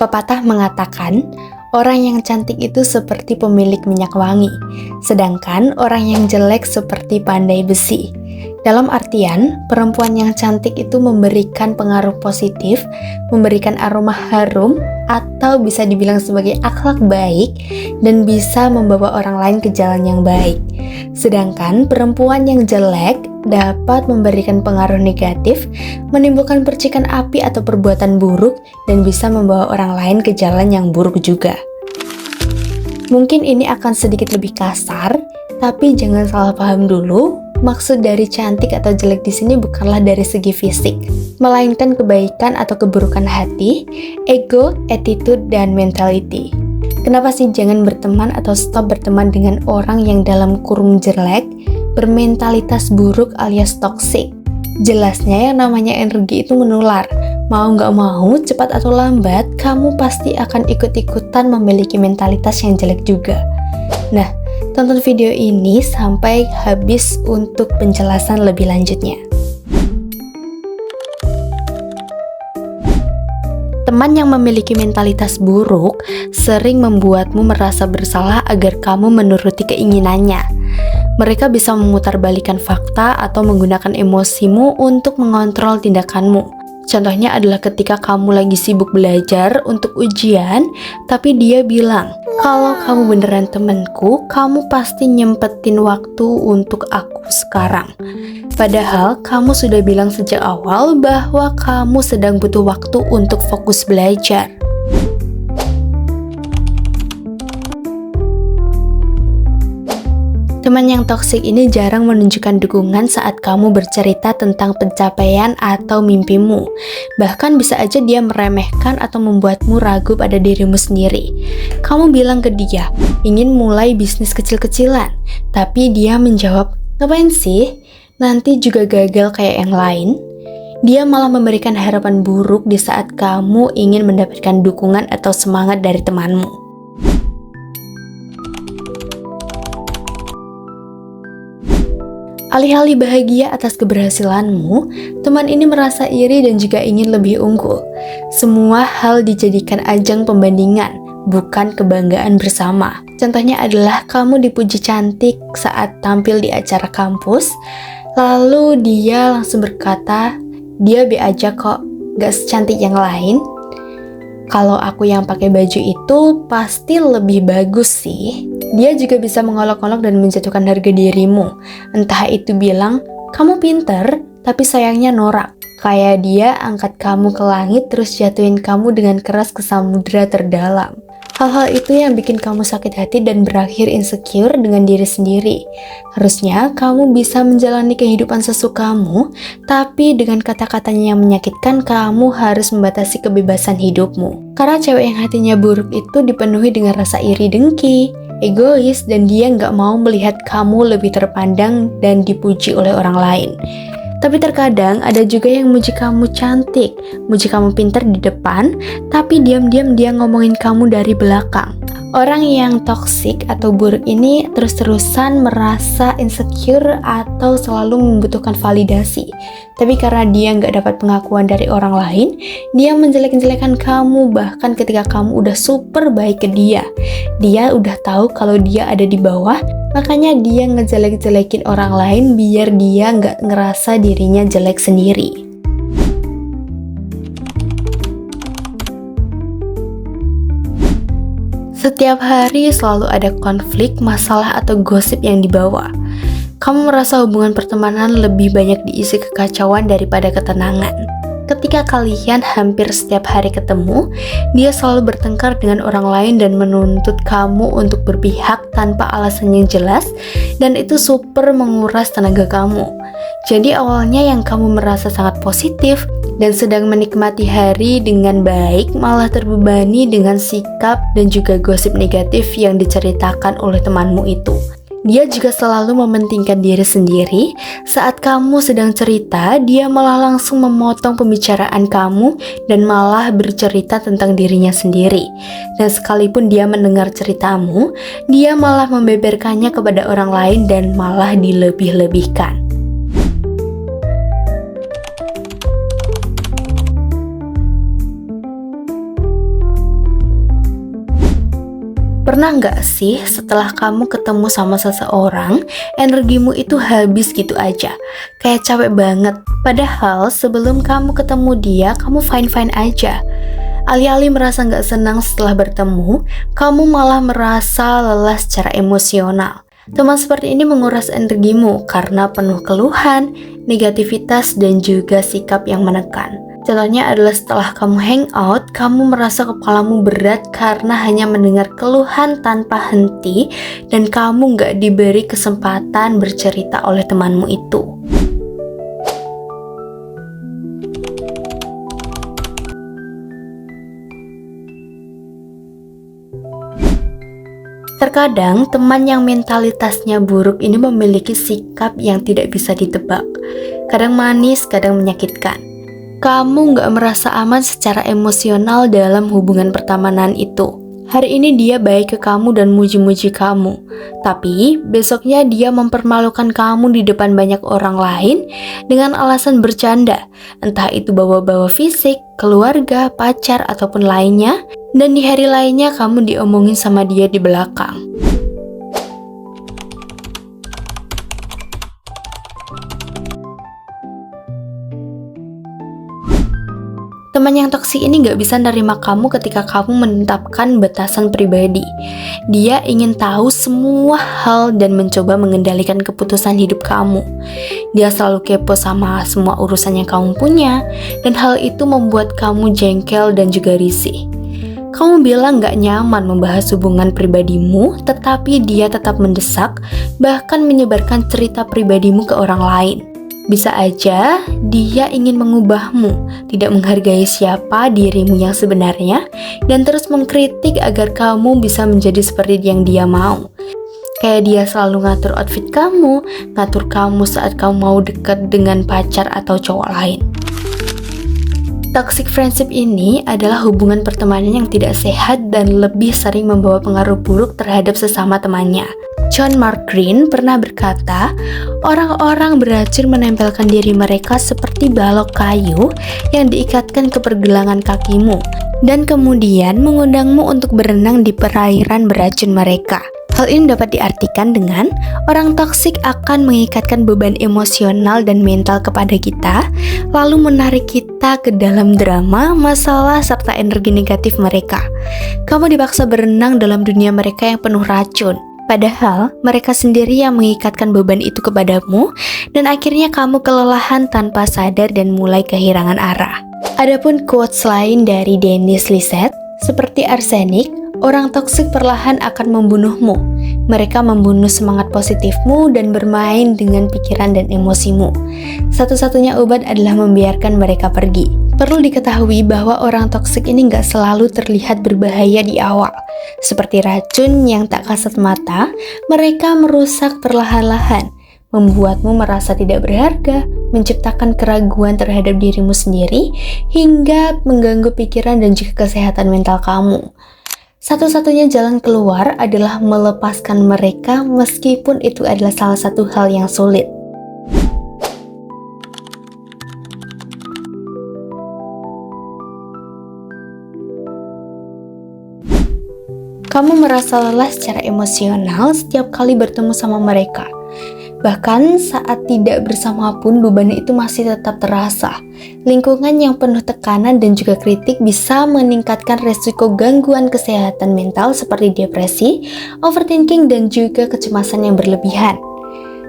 Pepatah mengatakan, orang yang cantik itu seperti pemilik minyak wangi, sedangkan orang yang jelek seperti pandai besi. Dalam artian, perempuan yang cantik itu memberikan pengaruh positif, memberikan aroma harum, atau bisa dibilang sebagai akhlak baik, dan bisa membawa orang lain ke jalan yang baik. Sedangkan perempuan yang jelek dapat memberikan pengaruh negatif, menimbulkan percikan api atau perbuatan buruk, dan bisa membawa orang lain ke jalan yang buruk juga. Mungkin ini akan sedikit lebih kasar, tapi jangan salah paham dulu. Maksud dari cantik atau jelek di sini bukanlah dari segi fisik, melainkan kebaikan atau keburukan hati, ego, attitude, dan mentality. Kenapa sih jangan berteman atau stop berteman dengan orang yang dalam kurung jelek, bermentalitas buruk alias toxic? Jelasnya yang namanya energi itu menular. Mau nggak mau, cepat atau lambat, kamu pasti akan ikut-ikutan memiliki mentalitas yang jelek juga. Nah, tonton video ini sampai habis untuk penjelasan lebih lanjutnya. Teman yang memiliki mentalitas buruk sering membuatmu merasa bersalah agar kamu menuruti keinginannya. Mereka bisa memutarbalikkan fakta atau menggunakan emosimu untuk mengontrol tindakanmu. Contohnya adalah ketika kamu lagi sibuk belajar untuk ujian, tapi dia bilang, kalau kamu beneran temenku, kamu pasti nyempetin waktu untuk aku sekarang. Padahal kamu sudah bilang sejak awal bahwa kamu sedang butuh waktu untuk fokus belajar. Teman yang toksik ini jarang menunjukkan dukungan saat kamu bercerita tentang pencapaian atau mimpimu. Bahkan bisa aja dia meremehkan atau membuatmu ragu pada dirimu sendiri. Kamu bilang ke dia, ingin mulai bisnis kecil-kecilan. Tapi dia menjawab, ngapain sih? Nanti juga gagal kayak yang lain. Dia malah memberikan harapan buruk di saat kamu ingin mendapatkan dukungan atau semangat dari temanmu. Alih-alih bahagia atas keberhasilanmu, teman ini merasa iri dan juga ingin lebih unggul. Semua hal dijadikan ajang pembandingan, bukan kebanggaan bersama. Contohnya adalah kamu dipuji cantik saat tampil di acara kampus, lalu dia langsung berkata, dia be aja kok, gak secantik yang lain. Kalau aku yang pakai baju itu pasti lebih bagus sih. Dia juga bisa mengolok-olok dan menjatuhkan harga dirimu. Entah itu bilang, kamu pinter, tapi sayangnya norak. Kayak dia angkat kamu ke langit terus jatuhin kamu dengan keras ke samudera terdalam. Hal-hal itu yang bikin kamu sakit hati dan berakhir insecure dengan diri sendiri. Harusnya kamu bisa menjalani kehidupan sesukamu, tapi dengan kata-katanya yang menyakitkan, kamu harus membatasi kebebasan hidupmu. Karena cewek yang hatinya buruk itu dipenuhi dengan rasa iri dengki, egois, dan dia nggak mau melihat kamu lebih terpandang dan dipuji oleh orang lain. Tapi terkadang ada juga yang muji kamu cantik, muji kamu pintar di depan, tapi diam-diam dia ngomongin kamu dari belakang. Orang yang toksik atau buruk ini terus-terusan merasa insecure atau selalu membutuhkan validasi. Tapi karena dia nggak dapat pengakuan dari orang lain, dia menjelek-jelekan kamu bahkan ketika kamu udah super baik ke dia. Dia udah tahu kalau dia ada di bawah, makanya dia ngejelek-jelekin orang lain biar dia nggak ngerasa dirinya jelek sendiri. Setiap hari selalu ada konflik, masalah, atau gosip yang dibawa. Kamu merasa hubungan pertemanan lebih banyak diisi kekacauan daripada ketenangan. Ketika kalian hampir setiap hari ketemu, dia selalu bertengkar dengan orang lain dan menuntut kamu untuk berpihak tanpa alasan yang jelas, dan itu super menguras tenaga kamu. Jadi awalnya yang kamu merasa sangat positif dan sedang menikmati hari dengan baik, malah terbebani dengan sikap dan juga gosip negatif yang diceritakan oleh temanmu itu. Dia juga selalu mementingkan diri sendiri. Saat kamu sedang cerita, dia malah langsung memotong pembicaraan kamu dan malah bercerita tentang dirinya sendiri. Dan sekalipun dia mendengar ceritamu, dia malah membeberkannya kepada orang lain dan malah dilebih-lebihkan. Pernah nggak sih setelah kamu ketemu sama seseorang, energimu itu habis gitu aja? Kayak capek banget. Padahal sebelum kamu ketemu dia, kamu fine-fine aja. Alih-alih merasa nggak senang setelah bertemu, kamu malah merasa lelah secara emosional. Teman seperti ini menguras energimu karena penuh keluhan, negativitas, dan juga sikap yang menekan. Contohnya adalah setelah kamu hangout, kamu merasa kepalamu berat karena hanya mendengar keluhan tanpa henti dan kamu nggak diberi kesempatan bercerita oleh temanmu itu. Terkadang, teman yang mentalitasnya buruk ini memiliki sikap yang tidak bisa ditebak. Kadang manis, kadang menyakitkan. Kamu nggak merasa aman secara emosional dalam hubungan pertemanan itu. Hari ini dia baik ke kamu dan muji-muji kamu. Tapi, besoknya dia mempermalukan kamu di depan banyak orang lain dengan alasan bercanda. Entah itu bawa-bawa fisik, keluarga, pacar, ataupun lainnya. Dan di hari lainnya kamu diomongin sama dia di belakang. Teman yang toksik ini gak bisa nerima kamu ketika kamu menetapkan batasan pribadi. Dia ingin tahu semua hal dan mencoba mengendalikan keputusan hidup kamu. Dia selalu kepo sama semua urusan yang kamu punya, dan hal itu membuat kamu jengkel dan juga risih. Kamu bilang gak nyaman membahas hubungan pribadimu, tetapi dia tetap mendesak, bahkan menyebarkan cerita pribadimu ke orang lain. Bisa aja dia ingin mengubahmu, tidak menghargai siapa dirimu yang sebenarnya, dan terus mengkritik agar kamu bisa menjadi seperti yang dia mau. Kayak dia selalu ngatur outfit kamu, ngatur kamu saat kamu mau dekat dengan pacar atau cowok lain. Toxic friendship ini adalah hubungan pertemanan yang tidak sehat dan lebih sering membawa pengaruh buruk terhadap sesama temannya. John Mark Green pernah berkata, orang-orang beracun menempelkan diri mereka seperti balok kayu yang diikatkan ke pergelangan kakimu dan kemudian mengundangmu untuk berenang di perairan beracun mereka. Hal ini dapat diartikan dengan orang toksik akan mengikatkan beban emosional dan mental kepada kita, lalu menarik kita ke dalam drama, masalah, serta energi negatif mereka. Kamu dipaksa berenang dalam dunia mereka yang penuh racun. Padahal, mereka sendiri yang mengikatkan beban itu kepadamu, dan akhirnya kamu kelelahan tanpa sadar dan mulai kehilangan arah. Adapun quotes lain dari Dennis Lissette, seperti arsenik, orang toksik perlahan akan membunuhmu. Mereka membunuh semangat positifmu dan bermain dengan pikiran dan emosimu. Satu-satunya obat adalah membiarkan mereka pergi. Perlu diketahui bahwa orang toksik ini nggak selalu terlihat berbahaya di awal. Seperti racun yang tak kasat mata, mereka merusak perlahan-lahan, membuatmu merasa tidak berharga, menciptakan keraguan terhadap dirimu sendiri, hingga mengganggu pikiran dan juga kesehatan mental kamu. Satu-satunya jalan keluar adalah melepaskan mereka meskipun itu adalah salah satu hal yang sulit. Kamu merasa lelah secara emosional setiap kali bertemu sama mereka. Bahkan saat tidak bersama pun beban itu masih tetap terasa. Lingkungan yang penuh tekanan dan juga kritik bisa meningkatkan resiko gangguan kesehatan mental seperti depresi, overthinking, dan juga kecemasan yang berlebihan.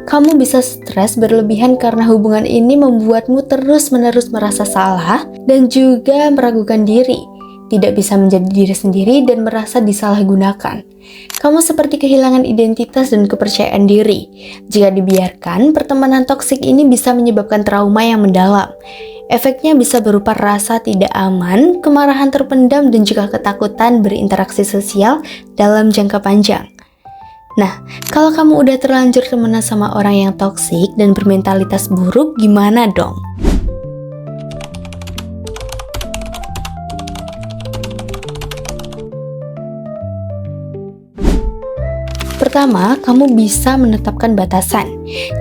Kamu bisa stres berlebihan karena hubungan ini membuatmu terus-menerus merasa salah dan juga meragukan diri. Tidak bisa menjadi diri sendiri dan merasa disalahgunakan. Kamu seperti kehilangan identitas dan kepercayaan diri. Jika dibiarkan, pertemanan toksik ini bisa menyebabkan trauma yang mendalam. Efeknya bisa berupa rasa tidak aman, kemarahan terpendam, dan juga ketakutan berinteraksi sosial dalam jangka panjang. Nah, kalau kamu udah terlanjur temenan sama orang yang toksik dan bermentalitas buruk, gimana dong? Pertama, kamu bisa menetapkan batasan.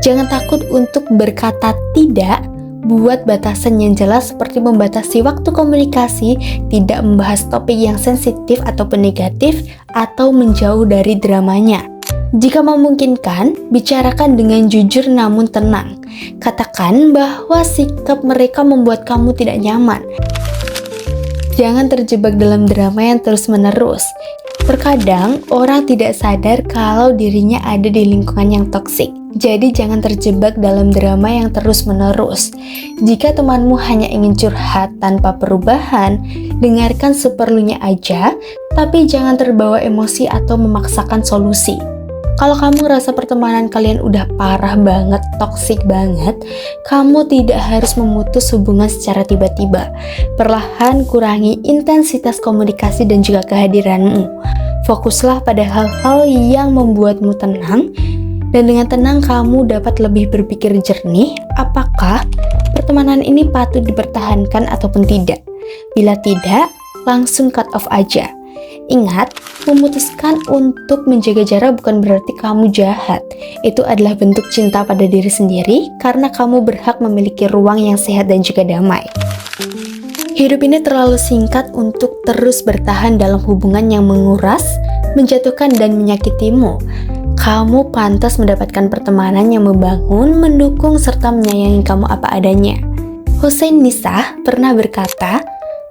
Jangan takut untuk berkata tidak Buat batasan yang jelas seperti membatasi waktu komunikasi, tidak membahas topik yang sensitif ataupun negatif, atau menjauh dari dramanya. Jika memungkinkan, bicarakan dengan jujur namun tenang. Katakan bahwa sikap mereka membuat kamu tidak nyaman. Jangan terjebak dalam drama yang terus-menerus. Terkadang, orang tidak sadar kalau dirinya ada di lingkungan yang toksik. Jadi jangan terjebak dalam drama yang terus-menerus. Jika temanmu hanya ingin curhat tanpa perubahan, dengarkan seperlunya aja, tapi jangan terbawa emosi atau memaksakan solusi. Kalau kamu ngerasa pertemanan kalian udah parah banget, toksik banget, kamu tidak harus memutus hubungan secara tiba-tiba. Perlahan kurangi intensitas komunikasi dan juga kehadiranmu. Fokuslah pada hal-hal yang membuatmu tenang, dan dengan tenang kamu dapat lebih berpikir jernih apakah pertemanan ini patut dipertahankan ataupun tidak. Bila tidak, langsung cut off aja. Ingat, memutuskan untuk menjaga jarak bukan berarti kamu jahat. Itu adalah bentuk cinta pada diri sendiri karena kamu berhak memiliki ruang yang sehat dan juga damai. Hidup ini terlalu singkat untuk terus bertahan dalam hubungan yang menguras, menjatuhkan, dan menyakitimu. Kamu pantas mendapatkan pertemanan yang membangun, mendukung, serta menyayangi kamu apa adanya. Hussein Nisa pernah berkata,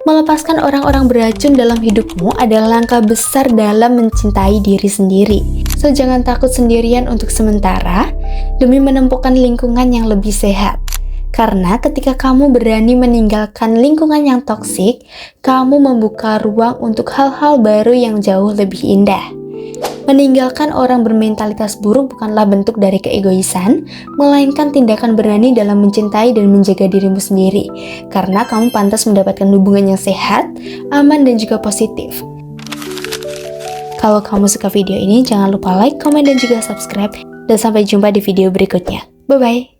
melepaskan orang-orang beracun dalam hidupmu adalah langkah besar dalam mencintai diri sendiri. So, jangan takut sendirian untuk sementara demi menemukan lingkungan yang lebih sehat. Karena ketika kamu berani meninggalkan lingkungan yang toksik, kamu membuka ruang untuk hal-hal baru yang jauh lebih indah. Meninggalkan orang bermentalitas buruk bukanlah bentuk dari keegoisan, melainkan tindakan berani dalam mencintai dan menjaga dirimu sendiri. Karena kamu pantas mendapatkan hubungan yang sehat, aman, dan juga positif. Kalau kamu suka video ini, jangan lupa like, komen, dan juga subscribe. Dan sampai jumpa di video berikutnya. Bye-bye!